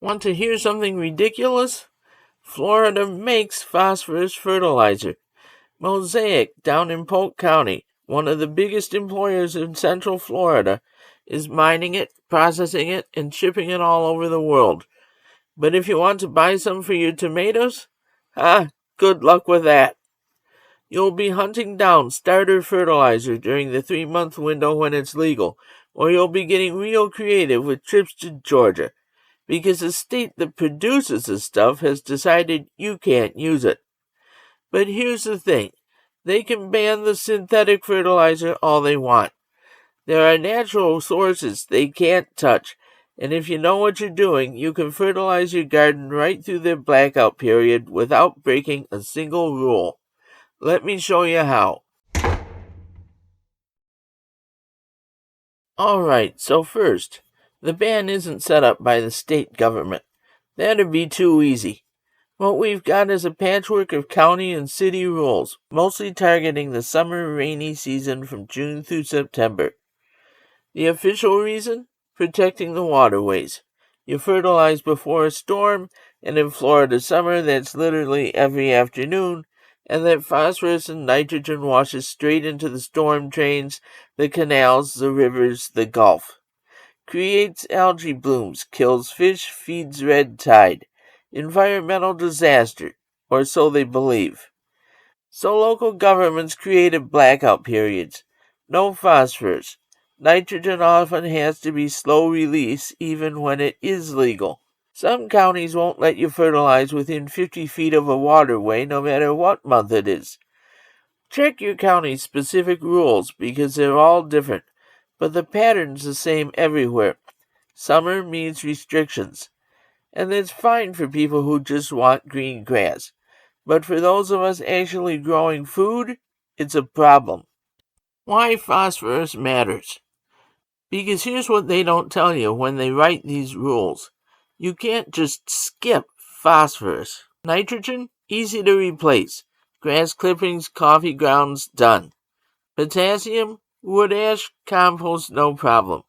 Want to hear something ridiculous? Florida makes phosphorus fertilizer. Mosaic, down in Polk County, one of the biggest employers in Central Florida, is mining it, processing it, and shipping it all over the world. But if you want to buy some for your tomatoes, good luck with that. You'll be hunting down starter fertilizer during the 3-month window when it's legal, or you'll be getting real creative with trips to Georgia, because the state that produces the stuff has decided you can't use it. But here's the thing. They can ban the synthetic fertilizer all they want. There are natural sources they can't touch, and if you know what you're doing, you can fertilize your garden right through their blackout period without breaking a single rule. Let me show you how. Alright, so first, the ban isn't set up by the state government. That'd be too easy. What we've got is a patchwork of county and city rules, mostly targeting the summer rainy season from June through September. The official reason? Protecting the waterways. You fertilize before a storm, and in Florida summer that's literally every afternoon, and that phosphorus and nitrogen washes straight into the storm drains, the canals, the rivers, the Gulf. Creates algae blooms, kills fish, feeds red tide. Environmental disaster, or so they believe. So local governments created blackout periods. No phosphorus. Nitrogen often has to be slow release even when it is legal. Some counties won't let you fertilize within 50 feet of a waterway no matter what month it is. Check your county's specific rules because they're all different, but the pattern's the same everywhere. Summer means restrictions. And that's fine for people who just want green grass. But for those of us actually growing food, it's a problem. Why phosphorus matters? Because here's what they don't tell you when they write these rules. You can't just skip phosphorus. Nitrogen? Easy to replace. Grass clippings, coffee grounds, done. Potassium? Wood ash, compost, no problem.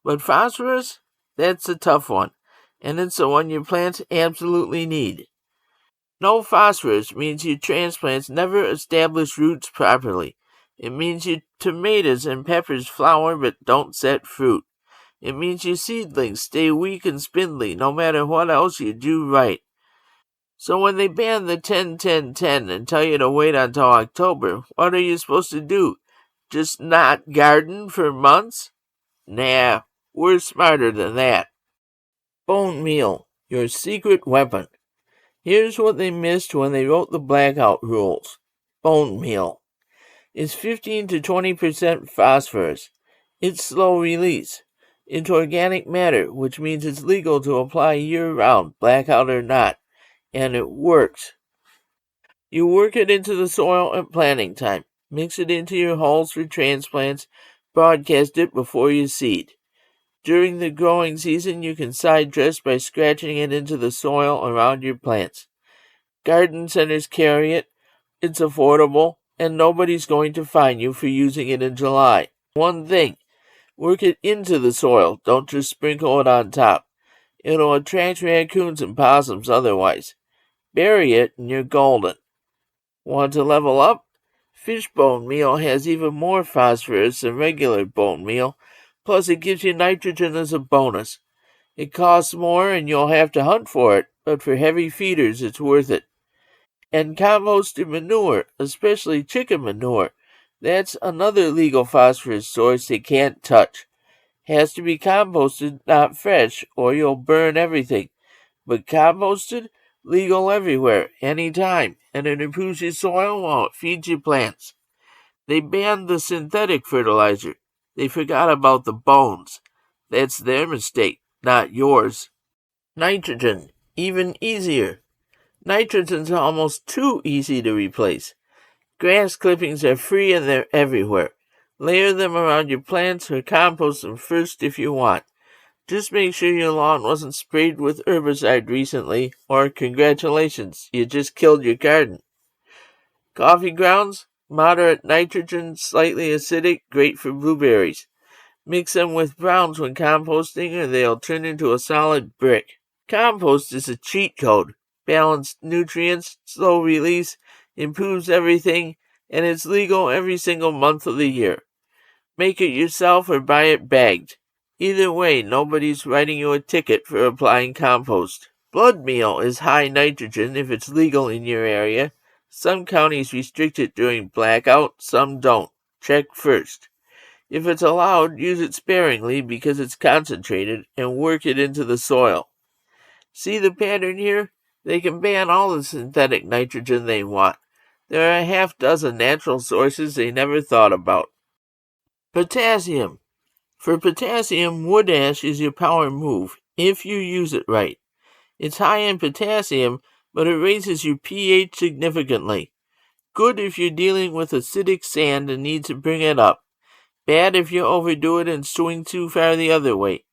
But phosphorus? That's a tough one. And it's the one your plants absolutely need. No phosphorus means your transplants never establish roots properly. It means your tomatoes and peppers flower but don't set fruit. It means your seedlings stay weak and spindly no matter what else you do right. So when they ban the 10-10-10 and tell you to wait until October, what are you supposed to do? Just not garden for months? Nah, we're smarter than that. Bone meal, your secret weapon. Here's what they missed when they wrote the blackout rules. Bone meal. It's 15 to 20% phosphorus. It's slow release. It's organic matter, which means it's legal to apply year-round, blackout or not. And it works. You work it into the soil at planting time. Mix it into your hulls for transplants. Broadcast it before you seed. During the growing season, you can side dress by scratching it into the soil around your plants. Garden centers carry it. It's affordable, and nobody's going to fine you for using it in July. One thing, work it into the soil. Don't just sprinkle it on top. It'll attract raccoons and possums otherwise. Bury it and you're golden. Want to level up? Fish bone meal has even more phosphorus than regular bone meal, plus it gives you nitrogen as a bonus. It costs more and you'll have to hunt for it, but for heavy feeders it's worth it. And composted manure, especially chicken manure, that's another legal phosphorus source they can't touch. Has to be composted, not fresh, or you'll burn everything. But composted, legal everywhere, anytime, and it improves your soil while it feeds your plants. They banned the synthetic fertilizer. They forgot about the bones. That's their mistake, not yours. Nitrogen, even easier. Nitrogen's almost too easy to replace. Grass clippings are free and they're everywhere. Layer them around your plants or compost them first if you want. Just make sure your lawn wasn't sprayed with herbicide recently, or congratulations, you just killed your garden. Coffee grounds, moderate nitrogen, slightly acidic, great for blueberries. Mix them with browns when composting or they'll turn into a solid brick. Compost is a cheat code. Balanced nutrients, slow release, improves everything, and it's legal every single month of the year. Make it yourself or buy it bagged. Either way, nobody's writing you a ticket for applying compost. Blood meal is high nitrogen if it's legal in your area. Some counties restrict it during blackout, some don't. Check first. If it's allowed, use it sparingly because it's concentrated and work it into the soil. See the pattern here? They can ban all the synthetic nitrogen they want. There are a half dozen natural sources they never thought about. Potassium. For potassium, wood ash is your power move, if you use it right. It's high in potassium, but it raises your pH significantly. Good if you're dealing with acidic sand and need to bring it up. Bad if you overdo it and swing too far the other way.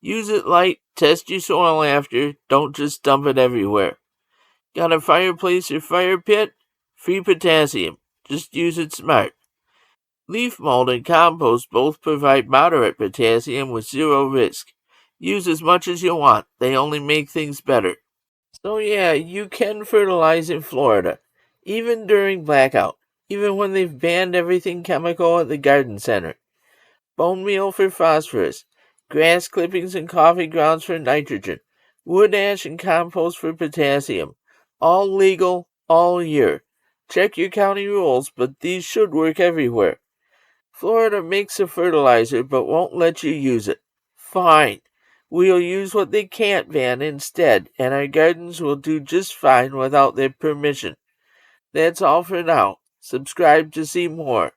Use it light, test your soil after, don't just dump it everywhere. Got a fireplace or fire pit? Free potassium. Just use it smart. Leaf mold and compost both provide moderate potassium with zero risk. Use as much as you want, they only make things better. So yeah, you can fertilize in Florida, even during blackout, even when they've banned everything chemical at the garden center. Bone meal for phosphorus, grass clippings and coffee grounds for nitrogen, wood ash and compost for potassium. All legal, all year. Check your county rules, but these should work everywhere. Florida makes a fertilizer but won't let you use it. Fine. We'll use what they can't ban instead, and our gardens will do just fine without their permission. That's all for now. Subscribe to see more.